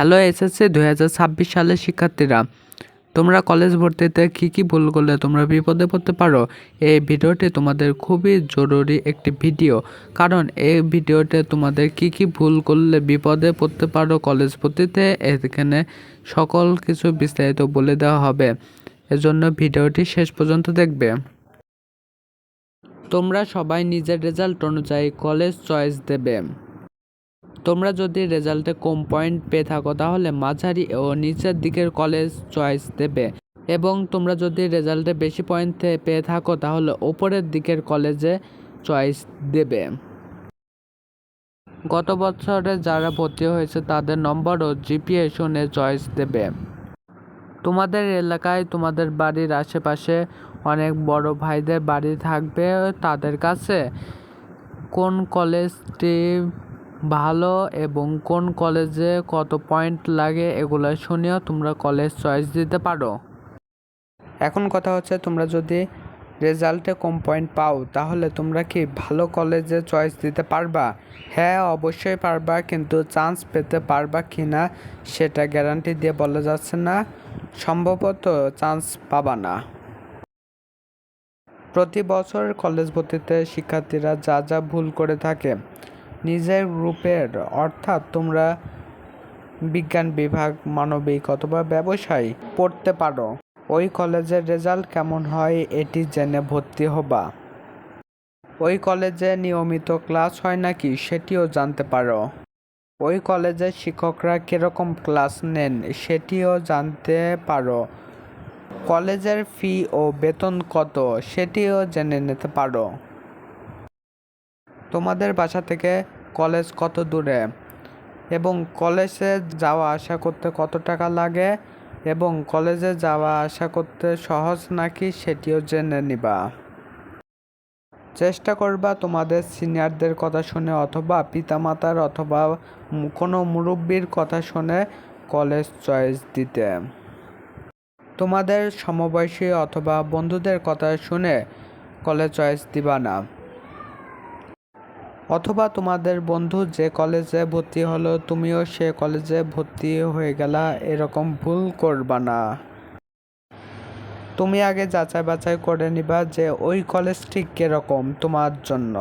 Hello SSC 2026 সালের শিক্ষার্থীরা, তোমরা কলেজ ভর্তিতে কী ভুল করলে তোমরা বিপদে পড়তে পারো। এই ভিডিওটি তোমাদের খুবই জরুরি একটি ভিডিও, কারণ এই ভিডিওতে তোমাদের কী ভুল করলে বিপদে পড়তে পারো কলেজ ভর্তিতে এখানে সকল কিছু বিস্তারিত বলে দেওয়া হবে। এজন্য ভিডিওটি শেষ পর্যন্ত দেখবে। তোমরা সবাই নিজের রেজাল্ট অনুযায়ী কলেজ চয়েস দেবে। তোমরা যদি রেজাল্টে কম পয়েন্ট পেয়ে থাকো তাহলে মাঝারি ও নিচের দিকের কলেজ চয়েস দেবে, এবং তোমরা যদি রেজাল্টে বেশি পয়েন্ট পেয়ে থাকো তাহলে ওপরের দিকের কলেজে চয়েস দেবে। গত বছরে যারা ভর্তি হয়েছে তাদের নম্বর ও জিপিএ শুনে চয়েস দেবে। তোমাদের এলাকায় তোমাদের বাড়ির আশেপাশে অনেক বড় ভাইদের বাড়ি থাকবে, তাদের কাছে কোন কলেজটি ভালো এবং কোন কলেজে কত পয়েন্ট লাগে এগুলো শুনেও তোমরা কলেজ চয়েস দিতে পারো। এখন কথা হচ্ছে, তোমরা যদি রেজাল্টে কম পয়েন্ট পাও তাহলে তোমরা কি ভালো কলেজে চয়েস দিতে পারবা? হ্যাঁ, অবশ্যই পারবা, কিন্তু চান্স পেতে পারবা কি না সেটা গ্যারান্টি দিয়ে বলা যাচ্ছে না। সম্ভবত চান্স পাবা না। প্রতি বছর কলেজ ভর্তিতে শিক্ষার্থীরা যা ভুল করে থাকে, নিজের গ্রুপের অর্থাৎ তোমরা বিজ্ঞান বিভাগ, মানবিক অথবা ব্যবসায় পড়তে পারো, ওই কলেজের রেজাল্ট কেমন হয় এটি জেনে ভর্তি হবা। ওই কলেজে নিয়মিত ক্লাস হয় নাকি সেটিও জানতে পারো। ওই কলেজের শিক্ষকরা কীরকম ক্লাস নেন সেটিও জানতে পারো। কলেজের ফি ও বেতন কত সেটিও জেনে নিতে পারো। তোমাদের বাসা থেকে কলেজ কত দূরে এবং কলেজে যাওয়া আসা করতে কত টাকা লাগে এবং কলেজে যাওয়া আসা করতে সহজ নাকি সেটিও জেনে নিবা। চেষ্টা করবা তোমাদের সিনিয়রদের কথা শুনে অথবা পিতামাতার অথবা কোনো মুরব্বির কথা শুনে কলেজ চয়েস দিতে। তোমাদের সমবয়সী অথবা বন্ধুদের কথা শুনে কলেজ চয়েস দিবা না। অথবা তোমাদের বন্ধু যে কলেজে ভর্তি হলো তুমিও সে কলেজে ভর্তি হয়ে গেলা, এরকম ভুল করবা না। তুমি আগে যাচাই বাছাই করে নিবা যে ওই কলেজটি কিরকম তোমার জন্য।